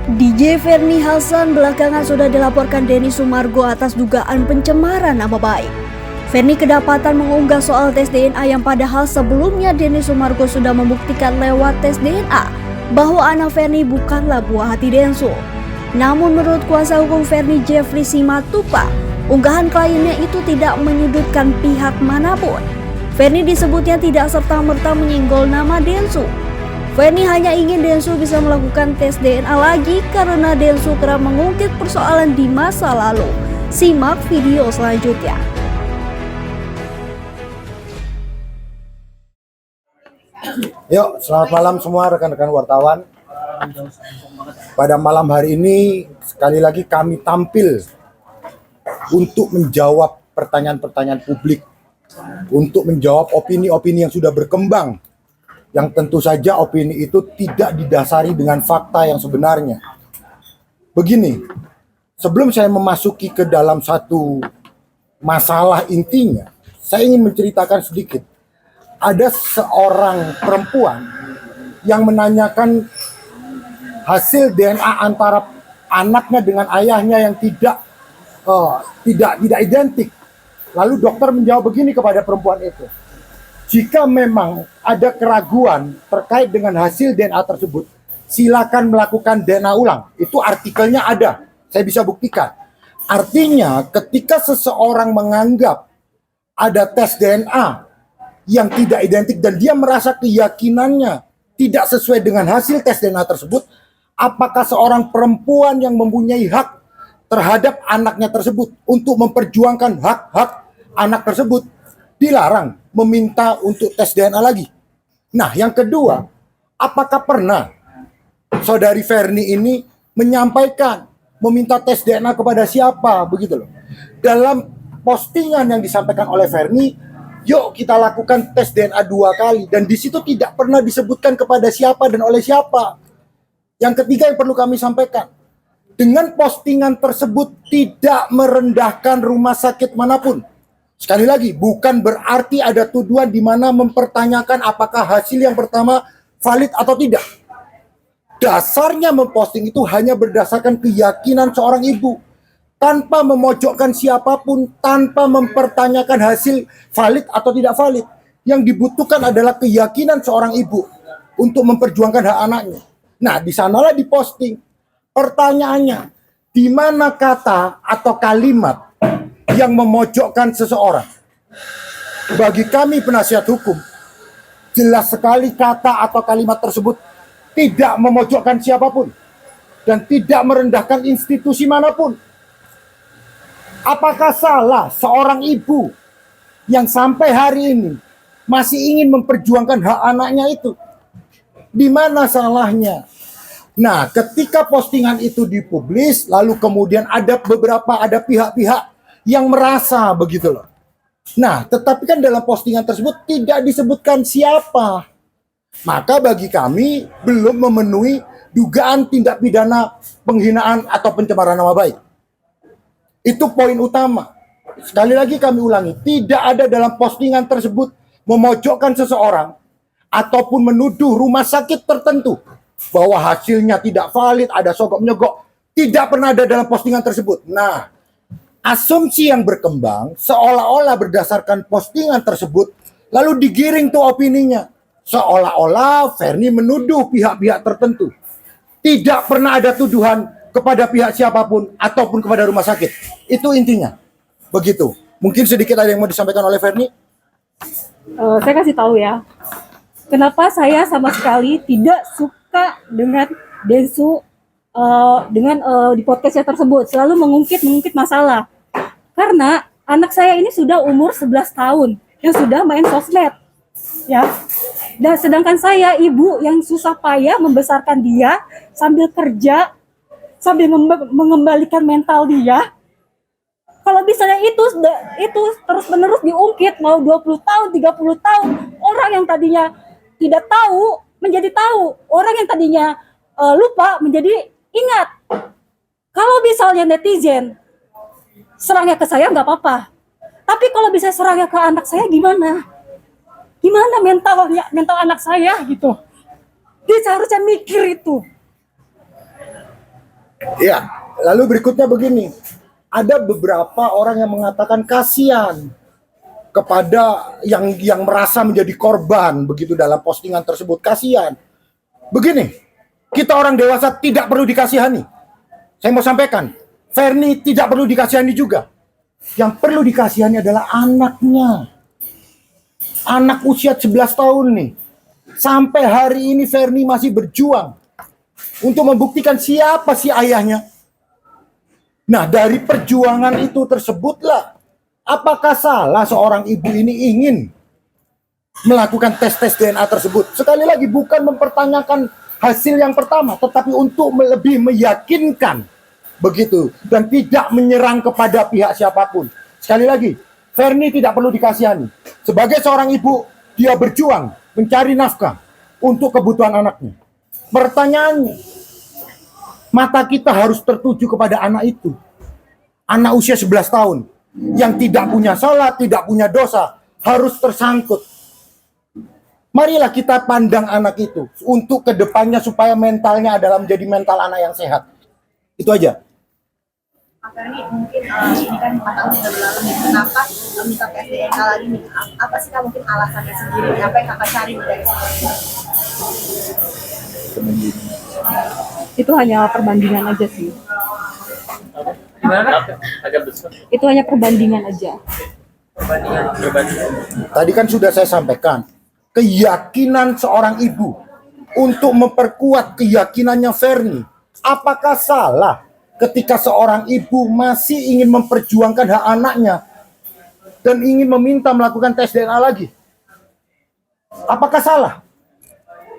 DJ Ferny Hasan belakangan sudah dilaporkan Denny Sumargo atas dugaan pencemaran nama baik. Ferny kedapatan mengunggah soal tes DNA yang padahal sebelumnya Denny Sumargo sudah membuktikan lewat tes DNA bahwa anak Ferny bukanlah buah hati Densu. Namun menurut kuasa hukum Ferny Jeffrey Simatupa, unggahan kliennya itu tidak menyudutkan pihak manapun. Ferny disebutnya tidak serta-merta menyinggol nama Densu. Ferny hanya ingin Densu bisa melakukan tes DNA lagi karena Densu kerap mengungkit persoalan di masa lalu. Simak video selanjutnya. Yuk, selamat malam semua rekan-rekan wartawan. Pada malam hari ini sekali lagi kami tampil untuk menjawab pertanyaan-pertanyaan publik, untuk menjawab opini-opini yang sudah berkembang, yang tentu saja opini itu tidak didasari dengan fakta yang sebenarnya. Begini, sebelum saya memasuki ke dalam satu masalah intinya, saya ingin menceritakan sedikit. Ada seorang perempuan yang menanyakan hasil DNA antara anaknya dengan ayahnya yang tidak identik. Lalu dokter menjawab begini kepada perempuan itu. Jika memang ada keraguan terkait dengan hasil DNA tersebut, silakan melakukan DNA ulang. Itu artikelnya ada, saya bisa buktikan. Artinya ketika seseorang menganggap ada tes DNA yang tidak identik dan dia merasa keyakinannya tidak sesuai dengan hasil tes DNA tersebut, apakah seorang perempuan yang mempunyai hak terhadap anaknya tersebut untuk memperjuangkan hak-hak anak tersebut dilarang meminta untuk tes DNA lagi? Nah, yang kedua, apakah pernah saudari Ferny ini menyampaikan meminta tes DNA kepada siapa, begitu loh? Dalam postingan yang disampaikan oleh Ferny, yuk kita lakukan tes DNA 2 kali, dan di situ tidak pernah disebutkan kepada siapa dan oleh siapa. Yang ketiga yang perlu kami sampaikan, dengan postingan tersebut tidak merendahkan rumah sakit manapun. Sekali lagi, bukan berarti ada tuduhan di mana mempertanyakan apakah hasil yang pertama valid atau tidak. Dasarnya memposting itu hanya berdasarkan keyakinan seorang ibu, tanpa memojokkan siapapun, tanpa mempertanyakan hasil valid atau tidak valid. Yang dibutuhkan adalah keyakinan seorang ibu untuk memperjuangkan hak anaknya. Nah, di sanalah diposting. Pertanyaannya, di mana kata atau kalimat yang memojokkan seseorang? Bagi kami penasihat hukum, jelas sekali kata atau kalimat tersebut tidak memojokkan siapapun dan tidak merendahkan institusi manapun. Apakah salah seorang ibu yang sampai hari ini masih ingin memperjuangkan hak anaknya itu? Di mana salahnya? Nah, ketika postingan itu dipublis, lalu kemudian ada pihak-pihak yang merasa begitu loh. Nah, tetapi kan dalam postingan tersebut tidak disebutkan siapa. Maka bagi kami belum memenuhi dugaan tindak pidana penghinaan atau pencemaran nama baik. Itu poin utama. Sekali lagi kami ulangi, tidak ada dalam postingan tersebut memojokkan seseorang ataupun menuduh rumah sakit tertentu bahwa hasilnya tidak valid, ada sogok-menyogok. Tidak pernah ada dalam postingan tersebut. Nah, asumsi yang berkembang seolah-olah berdasarkan postingan tersebut lalu digiring tuh opininya. Seolah-olah Ferny menuduh pihak-pihak tertentu. Tidak pernah ada tuduhan kepada pihak siapapun ataupun kepada rumah sakit. Itu intinya. Begitu. Mungkin sedikit ada yang mau disampaikan oleh Ferny? Saya kasih tahu ya. Kenapa saya sama sekali tidak suka dengan Densu di podcastnya tersebut. Selalu mengungkit masalah. Karena anak saya ini sudah umur 11 tahun yang sudah main sosmed. Ya. Dan sedangkan saya ibu yang susah payah membesarkan dia sambil kerja, sambil mengembalikan mental dia. Kalau misalnya itu terus-menerus diungkit, mau 20 tahun, 30 tahun, orang yang tadinya tidak tahu menjadi tahu, orang yang tadinya lupa menjadi ingat. Kalau misalnya netizen serangnya ke saya nggak apa-apa, tapi kalau bisa serangnya ke anak saya gimana? Gimana mental anak saya gitu? Dia seharusnya mikir itu. Ya, lalu berikutnya begini. Ada beberapa orang yang mengatakan kasihan kepada yang merasa menjadi korban begitu dalam postingan tersebut. Kasihan. Begini, kita orang dewasa tidak perlu dikasihani. Saya mau sampaikan, Ferni tidak perlu dikasihani juga. Yang perlu dikasihani adalah anaknya. Anak usia 11 tahun nih. Sampai hari ini Ferni masih berjuang untuk membuktikan siapa sih ayahnya. Nah, dari perjuangan itu tersebutlah, apakah salah seorang ibu ini ingin melakukan tes DNA tersebut? Sekali lagi, bukan mempertanyakan hasil yang pertama, tetapi untuk lebih meyakinkan begitu dan tidak menyerang kepada pihak siapapun. Sekali lagi, Ferni tidak perlu dikasihani. Sebagai seorang ibu, dia berjuang mencari nafkah untuk kebutuhan anaknya. Pertanyaannya, mata kita harus tertuju kepada anak itu. Anak usia 11 tahun yang tidak punya salah, tidak punya dosa, harus tersangkut. Marilah kita pandang anak itu untuk kedepannya supaya mentalnya adalah menjadi mental anak yang sehat. Itu aja. Pak Ferni, mungkin ini kan 4 tahun sudah berlalu nih, kenapa minta tes DNA lagi nih? Apa sih Kak mungkin alasannya sendiri? Apa yang Kakak cari dari sini? Itu hanya perbandingan aja sih. Itu hanya perbandingan aja. Perbandingan. Tadi kan sudah saya sampaikan, keyakinan seorang ibu untuk memperkuat keyakinannya Ferni. Apakah salah ketika seorang ibu masih ingin memperjuangkan hak anaknya dan ingin meminta melakukan tes DNA lagi? Apakah salah?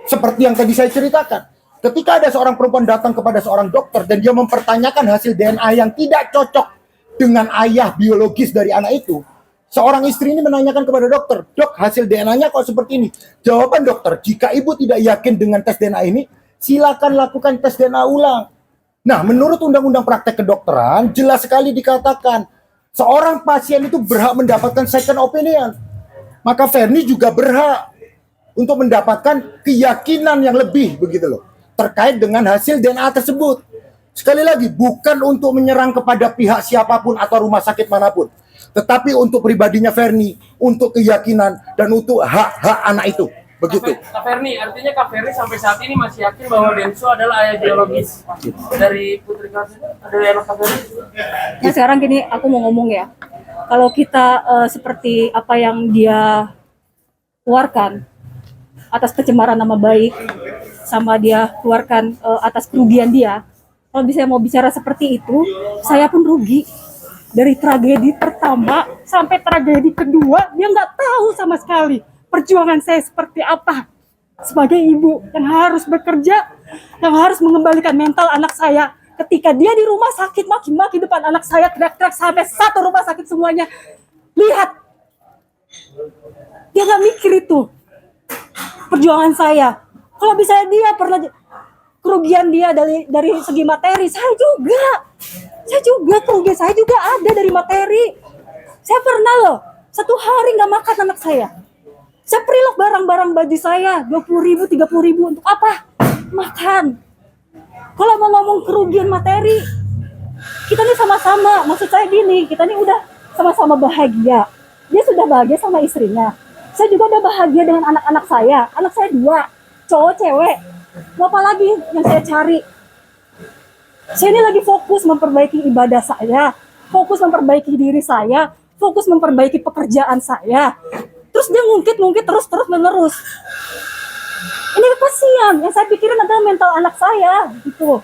Seperti yang tadi saya ceritakan, ketika ada seorang perempuan datang kepada seorang dokter dan dia mempertanyakan hasil DNA yang tidak cocok dengan ayah biologis dari anak itu, seorang istri ini menanyakan kepada dokter, "Dok, hasil DNA-nya kok seperti ini?" Jawaban dokter, "Jika ibu tidak yakin dengan tes DNA ini, silakan lakukan tes DNA ulang." Nah, menurut Undang-Undang Praktek Kedokteran, jelas sekali dikatakan, seorang pasien itu berhak mendapatkan second opinion. Maka Ferni juga berhak untuk mendapatkan keyakinan yang lebih, begitu loh, terkait dengan hasil DNA tersebut. Sekali lagi, bukan untuk menyerang kepada pihak siapapun atau rumah sakit manapun, tetapi untuk pribadinya Ferni, untuk keyakinan dan untuk hak-hak anak itu. Begitu. Kak Ferni, artinya Kak Ferni sampai saat ini masih yakin bahwa Denso adalah ayah biologis dari Putri Kartini, dari anak Kak Ferni? Nah sekarang gini, aku mau ngomong ya. Kalau kita seperti apa yang dia keluarkan atas pencemaran nama baik, sama dia keluarkan atas kerugian dia. Kalau saya mau bicara seperti itu, saya pun rugi. Dari tragedi pertama sampai tragedi kedua, dia nggak tahu sama sekali perjuangan saya seperti apa. Sebagai ibu yang harus bekerja, yang harus mengembalikan mental anak saya. Ketika dia di rumah sakit, maki-maki depan anak saya, teriak-teriak sampai satu rumah sakit semuanya. Lihat, dia nggak mikir itu. Perjuangan saya. Kalau misalnya dia pernah kerugian dia dari segi materi, saya juga kerugian saya juga ada dari materi. Saya pernah loh 1 hari nggak makan anak saya. Saya preload barang-barang baju saya 20.000, 30.000 untuk apa? Makan. Kalau mau ngomong kerugian materi, kita nih sama-sama. Maksud saya gini, kita nih udah sama-sama bahagia. Dia sudah bahagia sama istrinya. Saya juga udah bahagia dengan anak-anak saya. Anak saya 2, cowok cewek. Mau apa lagi yang saya cari? Saya ini lagi fokus memperbaiki ibadah saya, fokus memperbaiki diri saya, fokus memperbaiki pekerjaan saya. Terus dia ngungkit terus menerus. Ini kasihan. Yang saya pikirin adalah mental anak saya, gitu.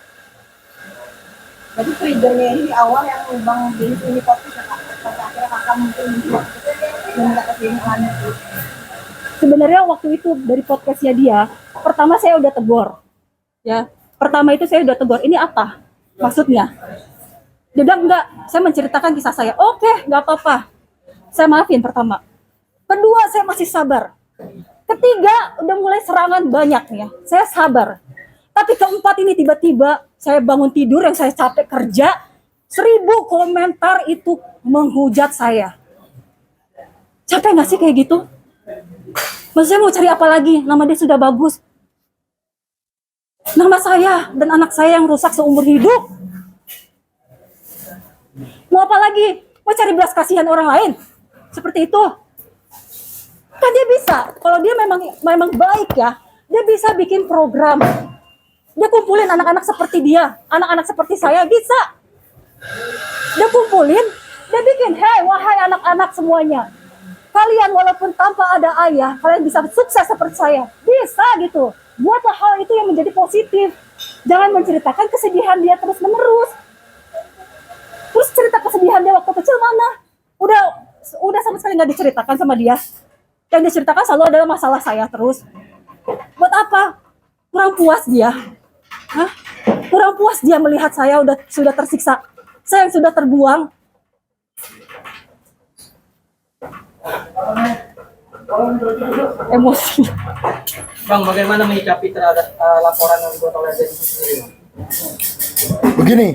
Jadi triggernya ini di awal yang Bang Denny ini fokus ya Kak, sampai akhirnya Kakak mungkin meminta tes DNA itu. Sebenarnya waktu itu dari podcastnya dia, pertama saya udah tegur, ya. Pertama itu saya udah tegur. Ini apa maksudnya? Dia bilang enggak. Saya menceritakan kisah saya. Oke, nggak apa-apa. Saya maafin pertama. Kedua, saya masih sabar. Ketiga, udah mulai serangan banyak nih ya. Saya sabar. Tapi keempat ini tiba-tiba saya bangun tidur yang saya capek kerja, 1000 komentar itu menghujat saya. Capek nggak sih kayak gitu? Maksudnya mau cari apa lagi? Nama dia sudah bagus. Nama saya dan anak saya yang rusak seumur hidup. Mau apa lagi? Mau cari belas kasihan orang lain? Seperti itu. Kan dia bisa, kalau dia memang baik ya, dia bisa bikin program. Dia kumpulin anak-anak seperti dia, anak-anak seperti saya bisa. Dia kumpulin, dia bikin, hei wahai anak-anak semuanya, kalian walaupun tanpa ada ayah, kalian bisa sukses seperti saya. Bisa gitu. Buatlah hal itu yang menjadi positif. Jangan menceritakan kesedihan dia terus-menerus. Terus cerita kesedihan dia waktu kecil mana? Udah sama sekali nggak diceritakan sama dia. Yang diceritakan selalu adalah masalah saya terus. Buat apa? Kurang puas dia. Hah? Kurang puas dia melihat saya sudah tersiksa. Saya yang sudah terbuang. Emosi. Bang, bagaimana menyikapi terhadap laporan yang dibuat oleh Densu sendiri, Bang? Begini,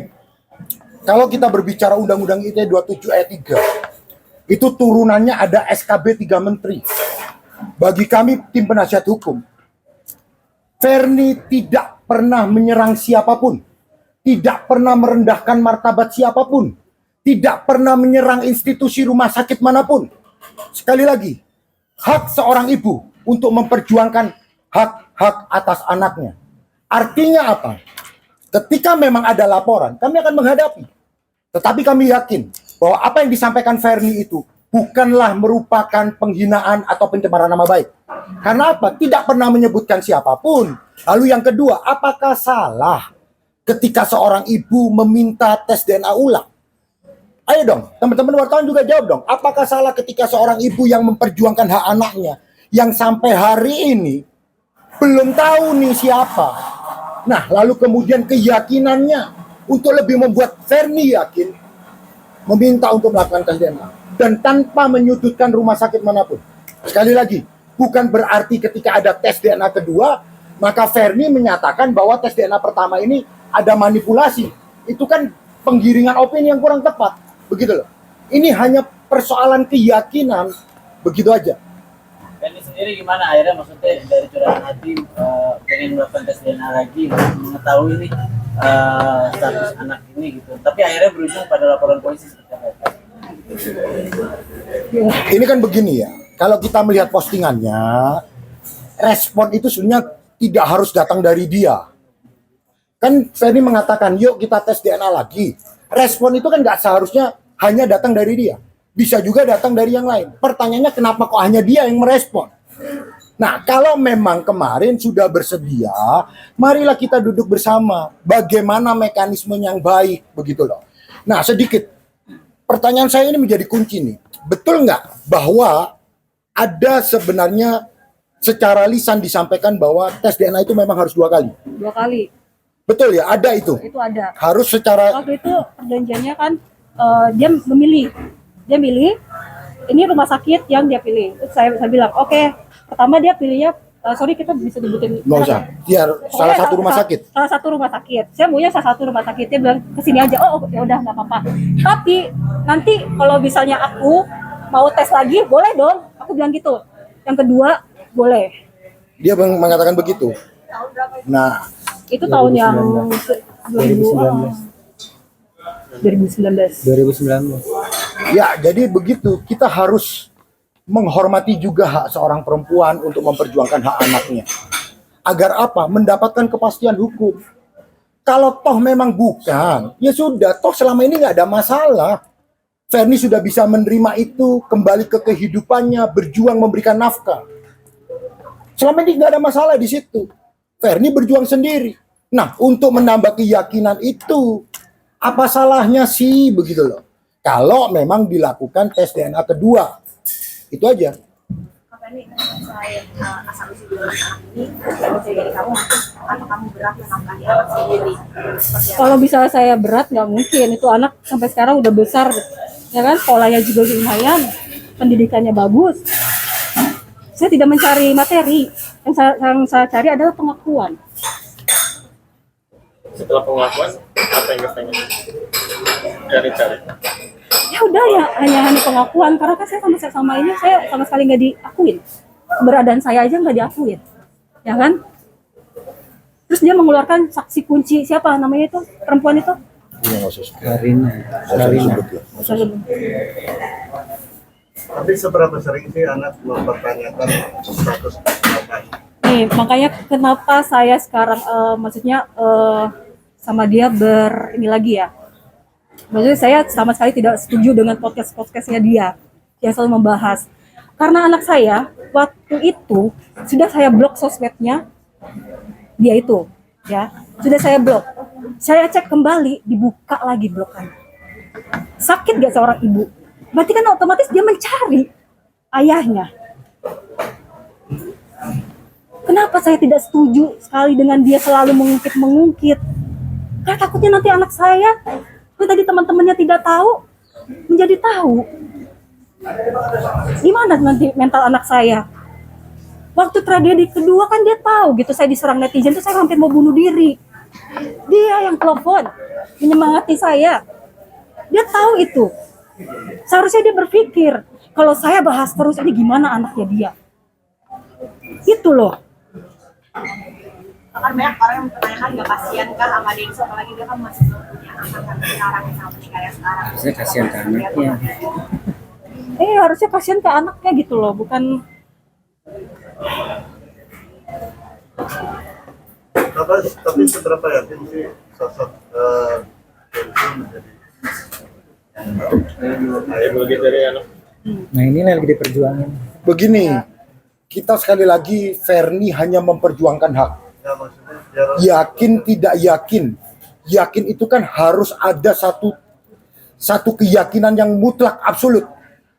kalau kita berbicara Undang-Undang ITE 27 ayat 3, itu turunannya ada SKB 3 Menteri. Bagi kami tim penasihat hukum, Verni tidak pernah menyerang siapapun, tidak pernah merendahkan martabat siapapun, tidak pernah menyerang institusi rumah sakit manapun. Sekali lagi, hak seorang ibu untuk memperjuangkan hak-hak atas anaknya. Artinya apa? Ketika memang ada laporan, kami akan menghadapi. Tetapi kami yakin bahwa apa yang disampaikan Verni itu bukanlah merupakan penghinaan atau pencemaran nama baik. Karena apa? Tidak pernah menyebutkan siapapun. Lalu yang kedua, apakah salah ketika seorang ibu meminta tes DNA ulang? Ayo dong, teman-teman wartawan juga jawab dong. Apakah salah ketika seorang ibu yang memperjuangkan hak anaknya, yang sampai hari ini belum tahu nih siapa. Nah, lalu kemudian keyakinannya untuk lebih membuat Verni yakin, meminta untuk melakukan tes DNA. Dan tanpa menyudutkan rumah sakit manapun. Sekali lagi, bukan berarti ketika ada tes DNA kedua, maka Verni menyatakan bahwa tes DNA pertama ini ada manipulasi. Itu kan penggiringan opini yang kurang tepat. Begitu loh. Ini hanya persoalan keyakinan, begitu aja. Verni sendiri gimana akhirnya, maksudnya dari curahan hati pengen melakukan tes DNA lagi, mengetahui ini status anak ini gitu. Tapi akhirnya berujung pada laporan polisi seperti apa? Ini kan begini ya, kalau kita melihat postingannya, respon itu sebenarnya tidak harus datang dari dia. Kan Verni mengatakan, yuk kita tes DNA lagi. Respon itu kan nggak seharusnya hanya datang dari dia. Bisa juga datang dari yang lain. Pertanyaannya kenapa kok hanya dia yang merespon? Nah, kalau memang kemarin sudah bersedia, marilah kita duduk bersama. Bagaimana mekanisme yang baik, begitu loh. Nah, sedikit. Pertanyaan saya ini menjadi kunci nih. Betul nggak bahwa ada sebenarnya secara lisan disampaikan bahwa tes DNA itu memang harus 2 kali? 2 kali. Betul ya, ada itu. Itu ada. Harus secara... Waktu itu perjanjiannya kan dia milih ini rumah sakit yang dia pilih. Terus saya bilang, oke, pertama dia pilihnya sorry kita bisa disebutin. Nggak usah. Dia salah satu rumah sakit. Salah satu rumah sakit. Saya maunya salah satu rumah sakit. Dia bilang kesini aja. Oh ya udah nggak apa-apa. Tapi nanti kalau misalnya aku mau tes lagi, boleh dong. Aku bilang gitu. Yang kedua boleh. Dia mengatakan begitu. Nah, Itu tahun yang 2019. ya jadi begitu. Kita harus menghormati juga hak seorang perempuan untuk memperjuangkan hak anaknya. Agar apa? Mendapatkan kepastian hukum. Kalau toh memang bukan, ya sudah, toh selama ini nggak ada masalah. Verni sudah bisa menerima itu, kembali ke kehidupannya, berjuang memberikan nafkah. Selama ini nggak ada masalah di situ. Verni berjuang sendiri. Nah, untuk menambah keyakinan itu, apa salahnya sih begitu loh? Kalau memang dilakukan tes DNA kedua, itu aja. Ini selain asal usul dua anak ini, bisa jadi kamu atau kamu berat menafkahi anak sendiri. Kalau bisa saya berat nggak mungkin, itu anak sampai sekarang udah besar, ya kan, sekolahnya juga lumayan, pendidikannya bagus. Saya tidak mencari materi, yang saya cari adalah pengakuan. Setelah pengakuan, apa yang katanya yang dicari? Ya udah ya, hanya pengakuan, karena kan saya sama ini saya sama sekali nggak diakuin, keberadaan saya aja nggak diakuin, ya kan? Terus dia mengeluarkan saksi kunci, siapa namanya itu perempuan itu? intinya nggak usah sebut. Karina. Nggak usah disebut lah. Nggak usah disebut. Tapi seberapa sering sih anak mempertanyakan status bapak? Nih, makanya kenapa saya sekarang sama dia ini lagi ya. Maksudnya saya sama sekali tidak setuju dengan podcastnya dia yang selalu membahas. Karena anak saya waktu itu sudah saya blok sosmednya dia itu, ya sudah saya blok. Saya cek kembali, dibuka lagi blokan. Sakit gak seorang ibu? Berarti kan otomatis dia mencari ayahnya. Kenapa saya tidak setuju sekali dengan dia selalu mengungkit? Karena takutnya nanti anak saya, tadi teman-temannya tidak tahu, menjadi tahu. Gimana nanti mental anak saya? Waktu tragedi kedua kan dia tahu gitu, saya diserang netizen tuh saya hampir mau bunuh diri. Dia yang telepon, menyemangati saya. Dia tahu itu. Seharusnya dia berpikir, kalau saya bahas terus ini gimana anaknya dia. Itu loh. Kan banyak orang yang mempertanyakan nggak kasihan kan sama Denso, apalagi dia kan masih belum punya anak kan sekarang sama nikahnya sekarang. Saya kasihan ke anaknya. Harusnya kasihan ke anaknya gitu loh, bukan. Tapi seberapa yakin sih sosok Denso menjadi ayah bagi dari anak? Nah ini lagi diperjuangin. Begini, kita sekali lagi Ferni hanya memperjuangkan hak. Ya maksudnya biar Yakin tidak yakin, yakin itu kan harus ada satu keyakinan yang mutlak absolut.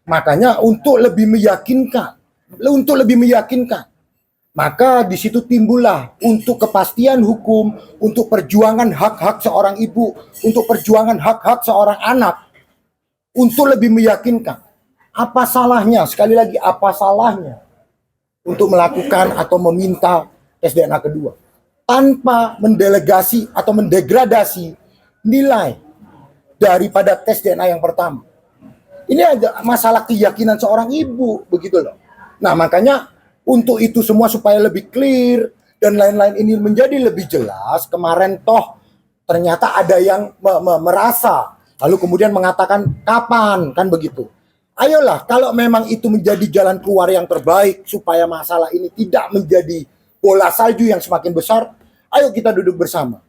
Makanya untuk lebih meyakinkan, maka di situ timbullah untuk kepastian hukum, untuk perjuangan hak-hak seorang ibu, untuk perjuangan hak-hak seorang anak, untuk lebih meyakinkan. Apa salahnya? Sekali lagi, apa salahnya untuk melakukan atau meminta tes DNA kedua tanpa mendelegasi atau mendegradasi nilai daripada tes DNA yang pertama. Ini ada masalah keyakinan seorang ibu, begitu loh. Nah, makanya untuk itu semua supaya lebih clear dan lain-lain ini menjadi lebih jelas, kemarin toh ternyata ada yang merasa lalu kemudian mengatakan kapan, kan begitu. Ayolah, kalau memang itu menjadi jalan keluar yang terbaik supaya masalah ini tidak menjadi bola salju yang semakin besar, ayo kita duduk bersama.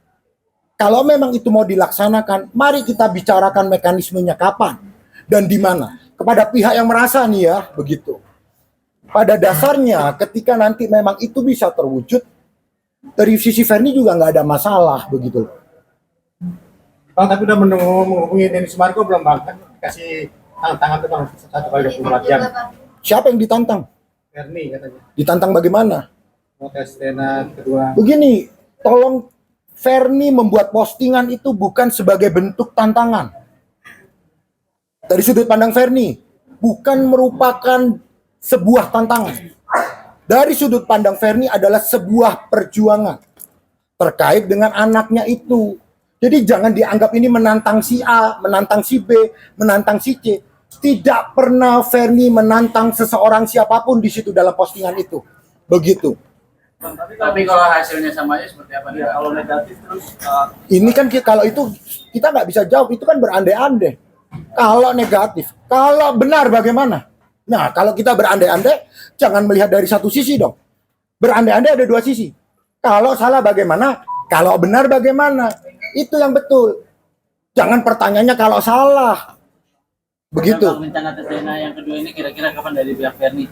Kalau memang itu mau dilaksanakan, mari kita bicarakan mekanismenya kapan dan di mana. Kepada pihak yang merasa nih ya, begitu. Pada dasarnya ketika nanti memang itu bisa terwujud, dari sisi Ferni juga nggak ada masalah, begitu. Bang, tapi udah menghubungi Denny Sumargo belum bang? Kan kasih tantangan tuh bang, 1 kali 24 jam. Siapa yang ditantang? Ferni katanya. Ditantang bagaimana? Mau tes DNA kedua. Begini, tolong Ferni membuat postingan itu bukan sebagai bentuk tantangan. Dari sudut pandang Ferni, bukan merupakan sebuah tantangan. Dari sudut pandang Ferni adalah sebuah perjuangan terkait dengan anaknya itu. Jadi jangan dianggap ini menantang si A, menantang si B, menantang si C. Tidak pernah Ferni menantang seseorang siapapun di situ dalam postingan itu. Begitu. Tapi kalau hasilnya sama aja seperti apa nih? Kalau negatif terus Ini kan kalau itu kita nggak bisa jawab, itu kan berandai-andai. Kalau negatif, kalau benar bagaimana? Nah, kalau kita berandai-andai, jangan melihat dari satu sisi dong. Berandai-andai ada 2 sisi. Kalau salah bagaimana? Kalau benar bagaimana? Itu yang betul. Jangan pertanyaannya kalau salah. Begitu. rencana tes DNA yang kedua ini kira-kira kapan dari pihak Ferni?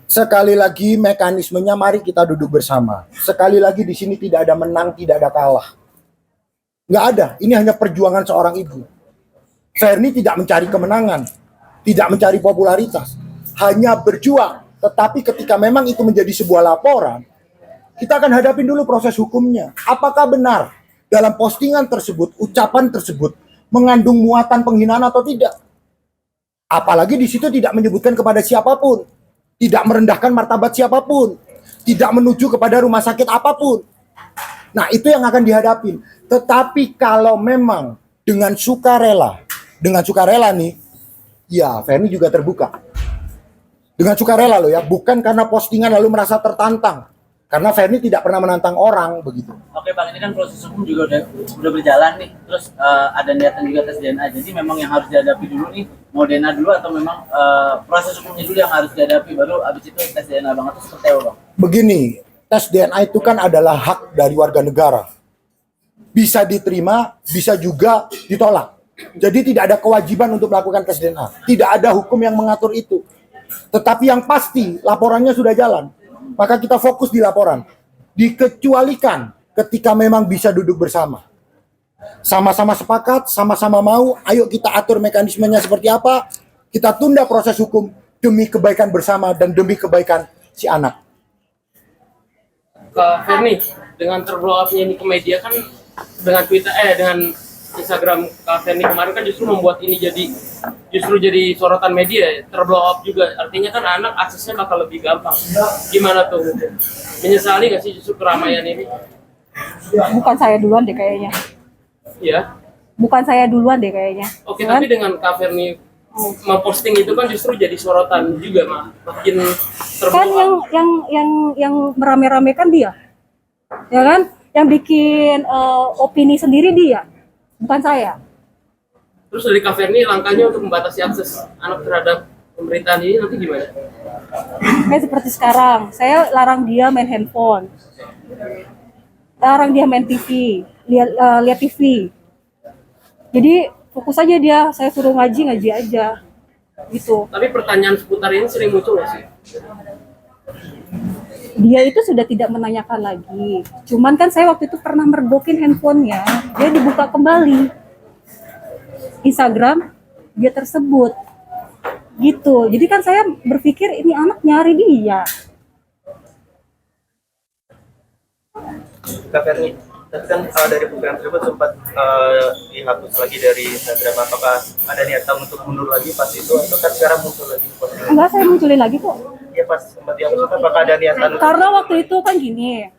Sekali lagi mekanismenya mari kita duduk bersama. Sekali lagi di sini tidak ada menang, tidak ada kalah. Nggak ada. Ini hanya perjuangan seorang ibu. Ferni tidak mencari kemenangan, tidak mencari popularitas, hanya berjuang. Tetapi ketika memang itu menjadi sebuah laporan, kita akan hadapin dulu proses hukumnya. Apakah benar dalam postingan tersebut, ucapan tersebut mengandung muatan penghinaan atau tidak? Apalagi di situ tidak menyebutkan kepada siapapun, tidak merendahkan martabat siapapun, tidak menuju kepada rumah sakit apapun. Nah, itu yang akan dihadapin. Tetapi kalau memang dengan sukarela nih, ya Ferni juga terbuka. Dengan sukarela loh ya, bukan karena postingan lalu merasa tertantang. Karena Ferni tidak pernah menantang orang begitu. Oke Bang, ini kan proses hukum juga udah berjalan nih. Terus ada niatan juga tes DNA. Jadi memang yang harus dihadapi dulu nih, mau DNA dulu atau memang proses hukumnya dulu yang harus dihadapi, baru abis itu tes DNA Bang, atau seperti apa Bang? Begini, tes DNA itu kan adalah hak dari warga negara. Bisa diterima, bisa juga ditolak. Jadi tidak ada kewajiban untuk melakukan tes DNA. Tidak ada hukum yang mengatur itu. Tetapi yang pasti laporannya sudah jalan. Maka kita fokus di laporan. Dikecualikan ketika memang bisa duduk bersama. Sama-sama sepakat, sama-sama mau, ayo kita atur mekanismenya seperti apa. Kita tunda proses hukum demi kebaikan bersama dan demi kebaikan si anak. Kak Ferni, dengan terblow up-nya ini ke media kan, dengan Twitter, dengan Instagram Kak Ferni kemarin kan justru membuat ini justru jadi sorotan media, terblow up juga. Artinya kan anak aksesnya bakal lebih gampang. Gimana tuh? Menyesali nggak sih justru keramaian ini? Bukan saya duluan deh kayaknya. Iya. Bukan saya duluan deh kayaknya. Oke, Kan? tapi dengan Kak Ferni memposting itu kan justru jadi sorotan juga, makin Kan terblow up. yang merame-ramekan dia. Ya kan? Yang bikin opini sendiri dia. Bukan saya. Terus dari Kak Ferni langkahnya untuk membatasi akses anak terhadap pemberitaan ini nanti gimana? Kayak seperti sekarang, saya larang dia main handphone. Larang dia main TV, lihat TV. Jadi fokus aja dia, saya suruh ngaji aja. Gitu. Tapi pertanyaan seputar ini sering muncul nggak sih? Dia itu sudah tidak menanyakan lagi. Cuman kan saya waktu itu pernah mergokin handphonenya, dia dibuka kembali. Instagram dia tersebut. Gitu. Jadi kan saya berpikir ini anak nyari dia. Kak Ferni, tapi kan dari program tersebut sempat dihapus lagi dari Instagram. Apakah ada niatan untuk mundur lagi pas itu, atau kan sekarang muncul lagi postingan? Enggak, saya munculin lagi kok. Ya pas sempat dihapus, apakah ada niatan untuk... Karena waktu itu kan gini,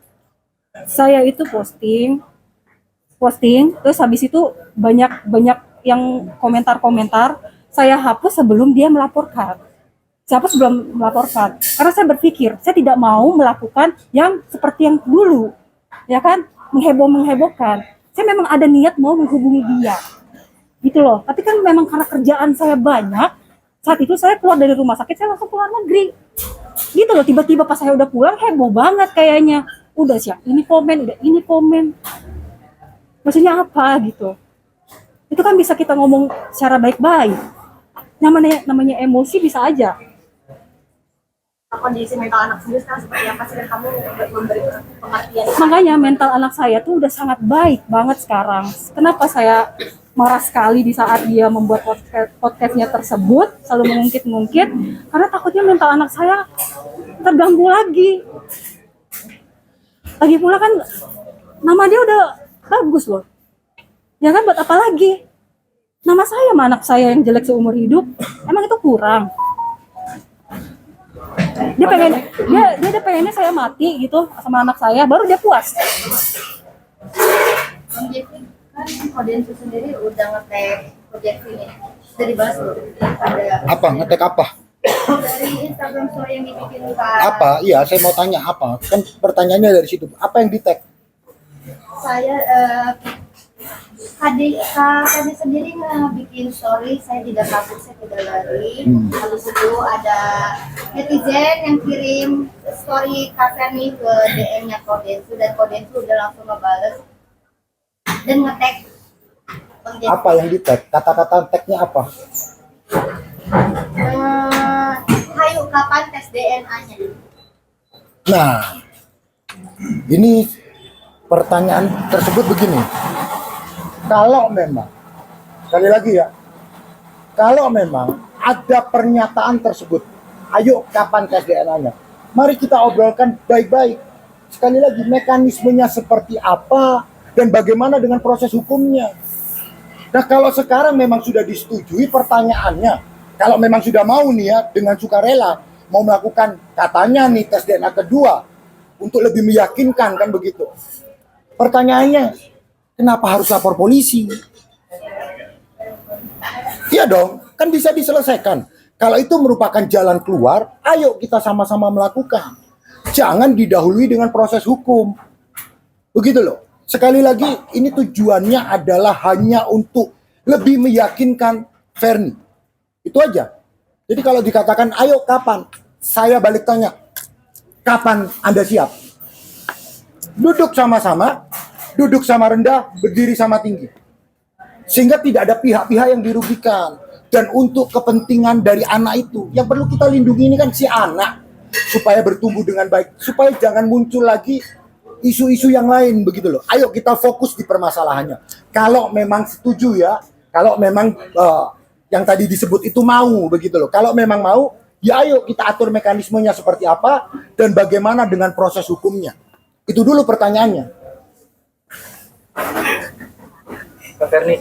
saya itu posting, terus habis itu banyak yang komentar, saya hapus sebelum dia melaporkan. Saya hapus sebelum melaporkan, karena saya berpikir saya tidak mau melakukan yang seperti yang dulu, ya kan, menghebohkan. Saya memang ada niat mau menghubungi dia, gitu loh. Tapi kan memang karena kerjaan saya banyak, saat itu saya keluar dari rumah sakit, saya langsung keluar negeri. Gitu loh, tiba-tiba pas saya udah pulang heboh banget kayaknya. Udah siap, ini komen. Maksudnya apa gitu. Itu kan bisa kita ngomong secara baik-baik. Namanya emosi bisa aja. Kondisi mental anak sendiri sekarang seperti apa sih, dan kamu memberi pengertian? Makanya mental anak saya tuh udah sangat baik banget sekarang. Kenapa saya marah sekali di saat dia membuat podcastnya tersebut, selalu mengungkit-ungkit, karena takutnya mental anak saya terganggu lagi. Lagi pula kan nama dia udah bagus loh. Ya kan, buat apa lagi? Nama saya sama anak saya yang jelek seumur hidup, emang itu kurang? Dia pengennya saya mati gitu sama anak saya, baru dia puas. Bang Jeffrey, kan Kodensu sendiri udah nge-tag project ini. Sudah dibahas loh. Ada Apa? Ngetek apa? dari Instagram story yang dibikin Kak. Apa? Iya, saya mau tanya apa? Kan pertanyaannya dari situ. Apa yang di-tag? Saya Kak sendiri bikin story, saya tidak kabur, saya tidak lari. Habis itu ada netizen yang kirim story Kak Ferni ke DM-nya Kodensu, dan Kodensu udah langsung ngebales dan nge-tag Bang Jeffrey. Apa yang di-tag? Kata-kata tagnya apa? Hayu, kapan tes DNA-nya? Nah, ini pertanyaan tersebut begini. Kalau memang, sekali lagi ya, kalau memang ada pernyataan tersebut, ayo kapan tes DNA-nya? Mari kita obrolkan baik-baik. Sekali lagi, mekanismenya seperti apa dan bagaimana dengan proses hukumnya. Nah, kalau sekarang memang sudah disetujui pertanyaannya, kalau memang sudah mau nih ya, dengan sukarela mau melakukan katanya nih tes DNA kedua untuk lebih meyakinkan, kan begitu. Pertanyaannya, kenapa harus lapor polisi? Iya dong, kan bisa diselesaikan. Kalau itu merupakan jalan keluar, ayo kita sama-sama melakukan. jangan didahului dengan proses hukum. Begitu loh. Sekali lagi, ini tujuannya adalah hanya untuk lebih meyakinkan Verni. Itu aja. Jadi kalau dikatakan, ayo kapan? Saya balik tanya, kapan Anda siap? Duduk sama-sama, duduk sama rendah, berdiri sama tinggi. Sehingga tidak ada pihak-pihak yang dirugikan. Dan untuk kepentingan dari anak itu, yang perlu kita lindungi ini kan si anak. Supaya bertumbuh dengan baik. Supaya jangan muncul lagi isu-isu yang lain begitu loh. Ayo kita fokus di permasalahannya. Kalau memang setuju ya, kalau memang yang tadi disebut itu mau begitu loh. Kalau memang mau, ya ayo kita atur mekanismenya seperti apa dan bagaimana dengan proses hukumnya. Itu dulu pertanyaannya. Kak Ferni,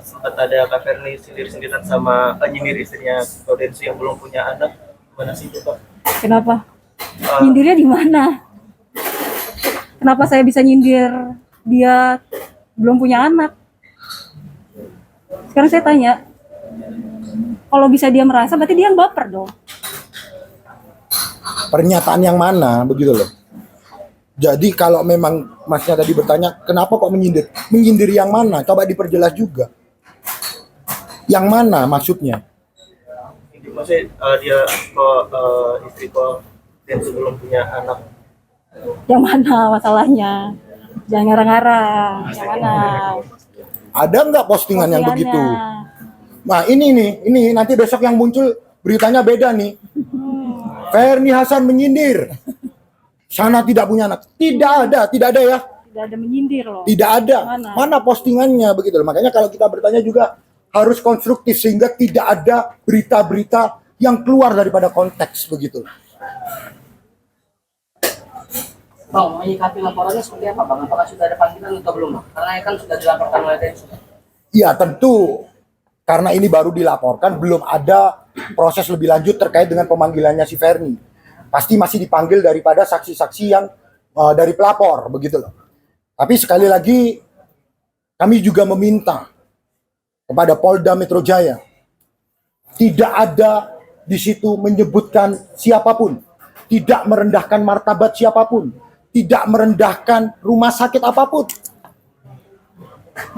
sempat ada Kak Ferni sindir-sindiran sama nyindir istrinya Kaudensu yang belum punya anak. Gimana sih itu, Pak? Kenapa? Nyindirnya di mana? Kenapa saya bisa nyindir dia belum punya anak? Sekarang saya tanya, kalau bisa dia merasa, berarti dia yang baper dong. Pernyataan yang mana begitu loh. Jadi kalau memang masnya tadi bertanya, kenapa kok menyindir? Menyindir yang mana? Coba diperjelas juga. Yang mana maksudnya? Maksudnya dia kok istri kok dan sebelum punya anak. Yang mana masalahnya? Jangan ngarang-ngarang. Yang mana? Ada nggak postingan yang begitu? Nah ini nanti besok yang muncul beritanya beda nih. Verni Hasan menyindir. Sana tidak punya anak. Tidak ada ya. Tidak ada menyindir loh. Tidak ada. Mana postingannya begitu loh. Makanya kalau kita bertanya juga harus konstruktif sehingga tidak ada berita-berita yang keluar daripada konteks begitu. Bang, menyikapi laporannya seperti apa, Bang? Apakah sudah ada panggilan atau belum, Bang? Karena kan sudah dilaporkan oleh Densus. Iya, tentu karena ini baru dilaporkan, belum ada proses lebih lanjut terkait dengan pemanggilannya si Verni. Pasti masih dipanggil daripada saksi-saksi yang dari pelapor, begitu loh. Tapi sekali lagi, kami juga meminta kepada Polda Metro Jaya, tidak ada di situ menyebutkan siapapun, tidak merendahkan martabat siapapun, tidak merendahkan rumah sakit apapun.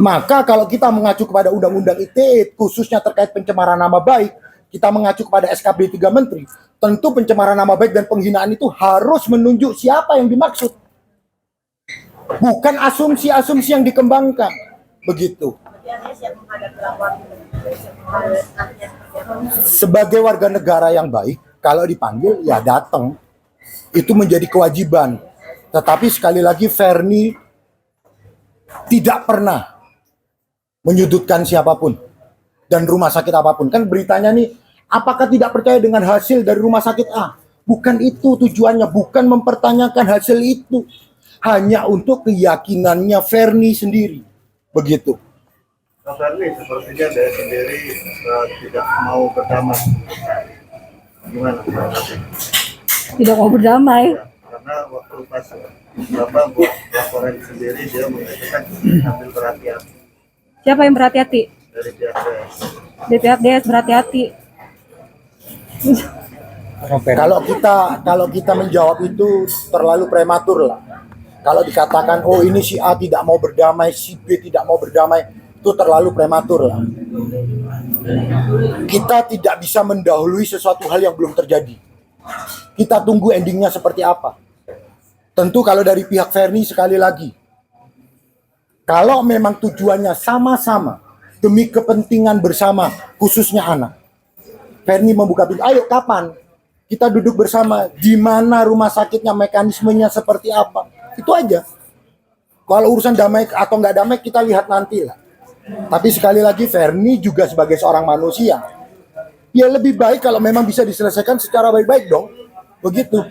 Maka kalau kita mengacu kepada Undang-Undang ITE, khususnya terkait pencemaran nama baik, kita mengacu kepada SKB 3 Menteri, tentu pencemaran nama baik dan penghinaan itu harus menunjuk siapa yang dimaksud. Bukan asumsi-asumsi yang dikembangkan. Begitu. Sebagai warga negara yang baik, kalau dipanggil ya datang. Itu menjadi kewajiban. Tetapi sekali lagi Verni tidak pernah menyudutkan siapapun dan rumah sakit apapun. Kan beritanya nih, apakah tidak percaya dengan hasil dari rumah sakit A? Bukan itu tujuannya, bukan mempertanyakan hasil itu. Hanya untuk keyakinannya Verni sendiri. Begitu. Kak Ferni, sepertinya dia sendiri tidak mau berdamai. Gimana? Tidak mau berdamai. Karena waktu pas Bapak buat laporan sendiri, dia mengatakan ambil berhati-hati Siapa yang berhati-hati? dari pihak DS. Dari pihak DS berhati-hati. Kalau kita menjawab itu terlalu prematur lah. Kalau dikatakan oh ini si A tidak mau berdamai, si B tidak mau berdamai, itu terlalu prematur lah. Kita tidak bisa mendahului sesuatu hal yang belum terjadi. Kita tunggu endingnya seperti apa. Tentu kalau dari pihak Verni sekali lagi, kalau memang tujuannya sama-sama demi kepentingan bersama, khususnya anak, Verni membuka pintu. Ayo kapan kita duduk bersama? Di mana rumah sakitnya, mekanismenya seperti apa? Itu aja. Kalau urusan damai atau nggak damai kita lihat nanti lah. Tapi sekali lagi Verni juga sebagai seorang manusia, ya lebih baik kalau memang bisa diselesaikan secara baik-baik dong. Begitu.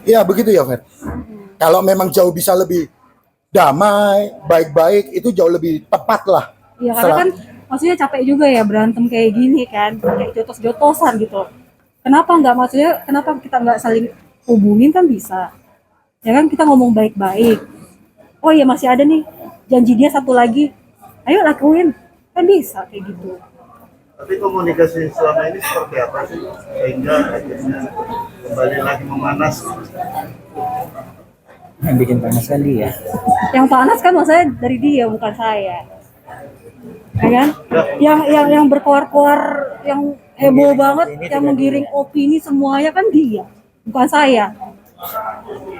Ya begitu ya Fer. Kalau memang jauh bisa lebih damai, baik-baik, itu jauh lebih tepat lah. Ya karena kan maksudnya capek juga ya berantem kayak gini kan, kayak jotos-jotosan gitu. Kenapa kita nggak saling hubungin kan bisa. Ya kan kita ngomong baik-baik. Oh iya masih ada nih janji dia satu lagi. Ayo lakuin. Kan bisa kayak gitu. Tapi komunikasi selama ini seperti apa sih? Sehingga akhirnya kembali lagi memanas. Yang bikin panas kan dia. Yang panas kan maksudnya dari dia, bukan saya. Ya kan? Yang berkoar-koar, yang heboh banget, yang menggiring opini semuanya kan dia, bukan saya.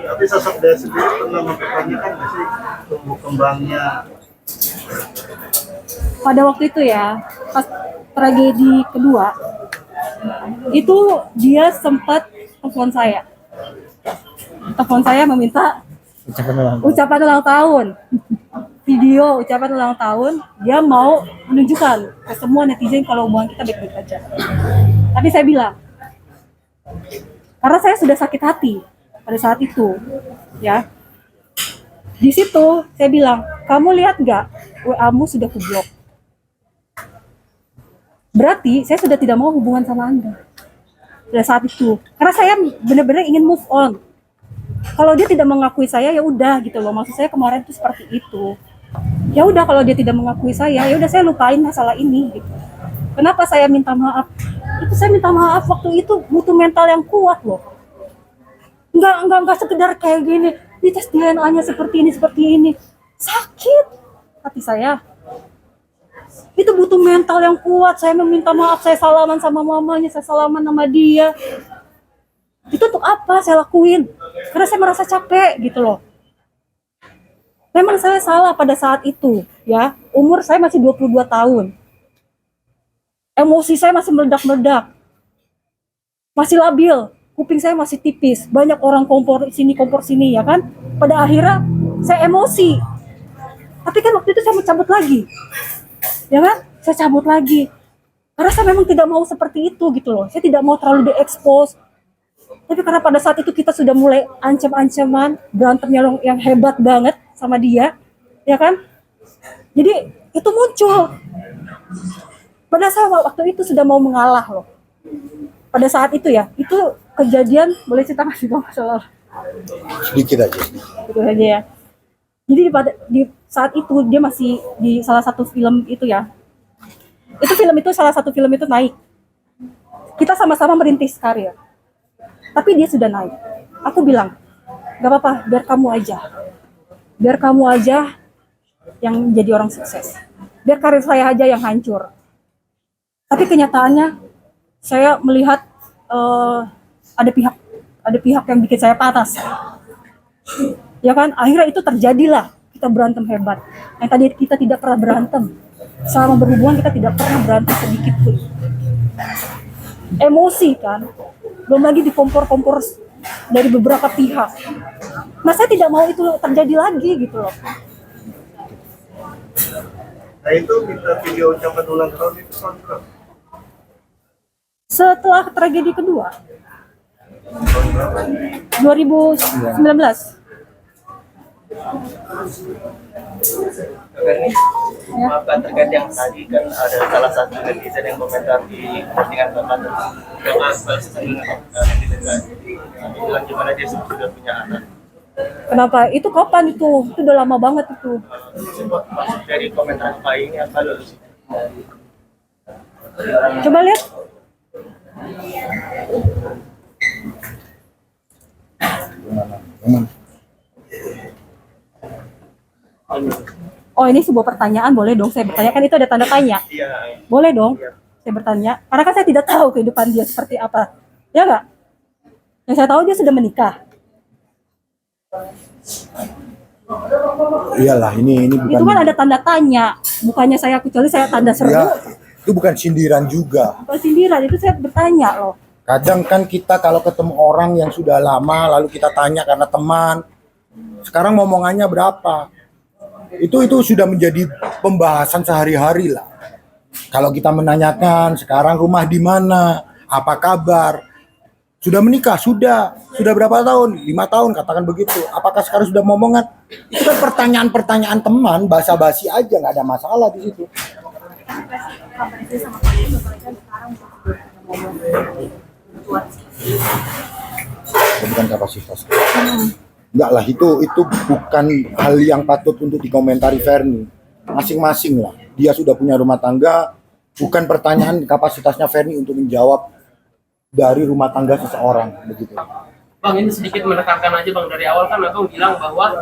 Tapi sosok dia sendiri pernah mempertanyakan nggak sih tumbuh kembangnya? Pada waktu itu ya, pas tragedi kedua, itu dia sempat telepon saya. Telepon saya meminta ucapan ulang tahun. Video ucapan ulang tahun, dia mau menunjukkan ke semua netizen kalau hubungan kita baik-baik aja. Tapi saya bilang, karena saya sudah sakit hati pada saat itu, ya. Di situ saya bilang, kamu lihat nggak WA-mu sudah kublok. Berarti saya sudah tidak mau hubungan sama Anda pada saat itu. Karena saya benar-benar ingin move on. Kalau dia tidak mengakui saya, ya udah gitu loh. Maksud saya kemarin itu seperti itu. Ya udah, kalau dia tidak mengakui saya, ya udah saya lupain masalah ini gitu. Kenapa saya minta maaf? Itu saya minta maaf waktu itu butuh mental yang kuat loh. Enggak sekedar kayak gini, di tes DNA-nya seperti ini. Sakit hati saya. Itu butuh mental yang kuat. Saya meminta maaf, saya salaman sama mamanya, saya salaman sama dia. Itu untuk apa saya lakuin? Karena saya merasa capek gitu loh. Memang saya salah pada saat itu, ya. Umur saya masih 22 tahun. Emosi saya masih meledak-meledak. Masih labil, kuping saya masih tipis. Banyak orang kompor sini, ya kan? Pada akhirnya saya emosi. Tapi kan waktu itu saya mau cabut lagi. Ya kan? Saya cabut lagi. Karena saya memang tidak mau seperti itu gitu loh. Saya tidak mau terlalu diekspos. Tapi karena pada saat itu kita sudah mulai ancam-ancaman, berantemnya yang hebat banget sama dia, ya kan? Jadi itu muncul. Pada saat waktu itu sudah mau mengalah loh. Pada saat itu ya, itu kejadian, boleh cerita nggak sih Bang soal? Sedikit aja. Itu aja ya. Jadi di saat itu dia masih di salah satu film itu ya. Salah satu film itu naik. Kita sama-sama merintis karir. Tapi dia sudah naik. Aku bilang, gak apa-apa, biar kamu aja. Biar kamu aja yang jadi orang sukses. Biar karir saya aja yang hancur. Tapi kenyataannya, saya melihat ada pihak yang bikin saya panas. Ya kan, akhirnya itu terjadilah. Kita berantem hebat. Yang tadi kita tidak pernah berantem. Selama berhubungan kita tidak pernah berantem sedikit pun. Emosi kan. Belum lagi dikompor-kompor dari beberapa pihak. Nah saya tidak mau itu terjadi lagi gitu loh. Nah itu minta video ucapan ulang tahun itu tahun berapa? Setelah tragedi kedua, 2019. Ini maafkan terkait yang tadi kan ada salah satu netizen yang komentar di postingan Bapak balas dengan netizen kan. Bilang gimana dia sudah punya anak. Kenapa? Itu kapan itu? Itu udah lama banget itu. Maksud dari komentar Pak ini apa dulu sih? Coba lihat. Oh ini sebuah pertanyaan, boleh dong saya bertanya, kan itu ada tanda tanya. Iya. Boleh dong saya bertanya, karena kan saya tidak tahu kehidupan dia seperti apa. Ya nggak? Yang saya tahu dia sudah menikah. Iyalah, ini bukan. Itu kan ada tanda tanya, bukannya saya, kecuali saya tanda seru. Ya, itu bukan sindiran juga. Bukan sindiran, itu saya bertanya loh. Kadang kan kita kalau ketemu orang yang sudah lama lalu kita tanya karena teman, sekarang ngomongannya berapa? Itu sudah menjadi pembahasan sehari-hari lah. Kalau kita menanyakan sekarang rumah di mana, apa kabar, sudah menikah, sudah berapa tahun? 5 tahun, katakan begitu. Apakah sekarang sudah momongan? Itu kan pertanyaan-pertanyaan teman, basa-basi aja, nggak ada masalah di situ. Bukan kapasitas. Enggak lah, itu bukan hal yang patut untuk dikomentari Fernie. Masing-masing lah. Dia sudah punya rumah tangga, bukan pertanyaan kapasitasnya Fernie untuk menjawab dari rumah tangga seseorang begitu. Bang, ini sedikit menekankan aja Bang, dari awal kan Abang bilang bahwa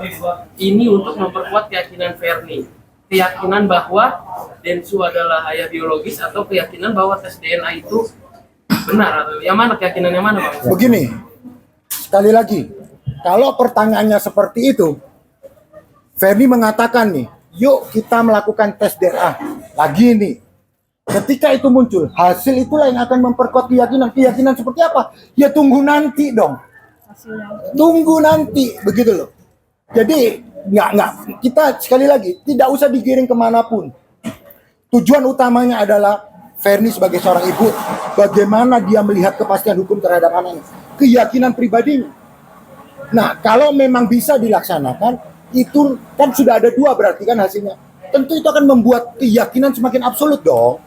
ini untuk memperkuat keyakinan Verni. Keyakinan bahwa Densu adalah ayah biologis atau keyakinan bahwa tes DNA itu benar, atau yang mana, keyakinan yang mana Bang? Begini, sekali lagi, kalau pertanyaannya seperti itu, Verni mengatakan nih, yuk kita melakukan tes DNA lagi nih. Ketika itu muncul, hasil itulah yang akan memperkuat keyakinan. Keyakinan seperti apa? Ya tunggu nanti dong. Tunggu nanti, begitu loh. Jadi nggak, kita sekali lagi tidak usah digiring kemanapun. Tujuan utamanya adalah Verni sebagai seorang ibu, bagaimana dia melihat kepastian hukum terhadap anaknya, keyakinan pribadinya. Nah, kalau memang bisa dilaksanakan, itu kan sudah ada dua berarti kan hasilnya. Tentu itu akan membuat keyakinan semakin absolut dong.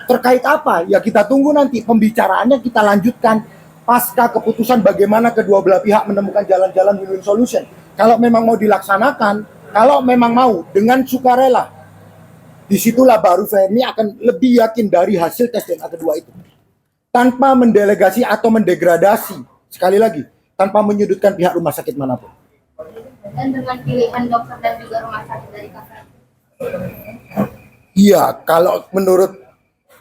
Terkait apa? Ya kita tunggu nanti pembicaraannya, kita lanjutkan pasca keputusan bagaimana kedua belah pihak menemukan jalan-jalan win-win solution. Kalau memang mau dilaksanakan, kalau memang mau dengan sukarela, disitulah baru Verni akan lebih yakin dari hasil tes DNA kedua itu. Tanpa mendelegasi atau mendegradasi, sekali lagi, tanpa menyudutkan pihak rumah sakit manapun. Dan dengan pilihan dokter dan juga rumah sakit dari KPN. Iya, kalau menurut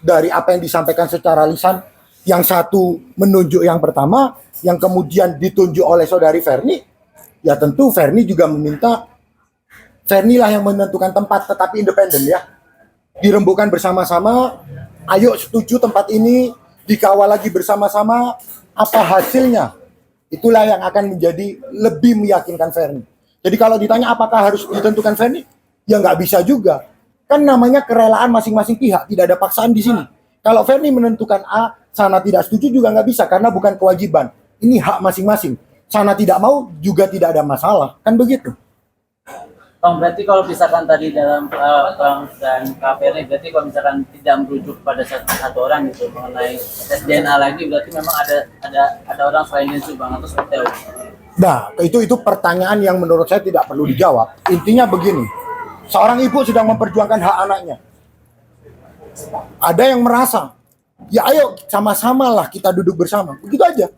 dari apa yang disampaikan secara lisan, yang satu menunjuk yang pertama, yang kemudian ditunjuk oleh saudari Verni, ya tentu Verni juga meminta Verni lah yang menentukan tempat, tetapi independen ya. Dirembukan bersama-sama, ayo setuju tempat ini, dikawal lagi bersama-sama, apa hasilnya? Itulah yang akan menjadi lebih meyakinkan Verni. Jadi kalau ditanya apakah harus ditentukan Verni, ya nggak bisa juga. Kan namanya kerelaan masing-masing pihak, tidak ada paksaan di sini. Kalau Verni menentukan A, sana tidak setuju juga nggak bisa, karena bukan kewajiban. Ini hak masing-masing. Sana tidak mau juga tidak ada masalah, kan begitu. Bang, berarti kalau misalkan tadi dalam Bang dan KPR, berarti kalau misalkan tidak merujuk pada satu orang gitu mengenai tes DNA lagi, berarti memang ada orang selain Densu Bang, atau seperti apa? Nah, itu pertanyaan yang menurut saya tidak perlu dijawab. Intinya begini, seorang ibu sedang memperjuangkan hak anaknya. Ada yang merasa, ya ayo sama-sama lah kita duduk bersama, begitu aja.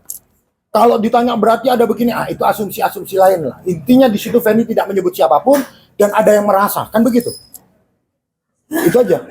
Kalau ditanya berarti ada begini, itu asumsi-asumsi lain lah. Intinya di situ Verni tidak menyebut siapapun dan ada yang merasa, kan begitu. Itu aja.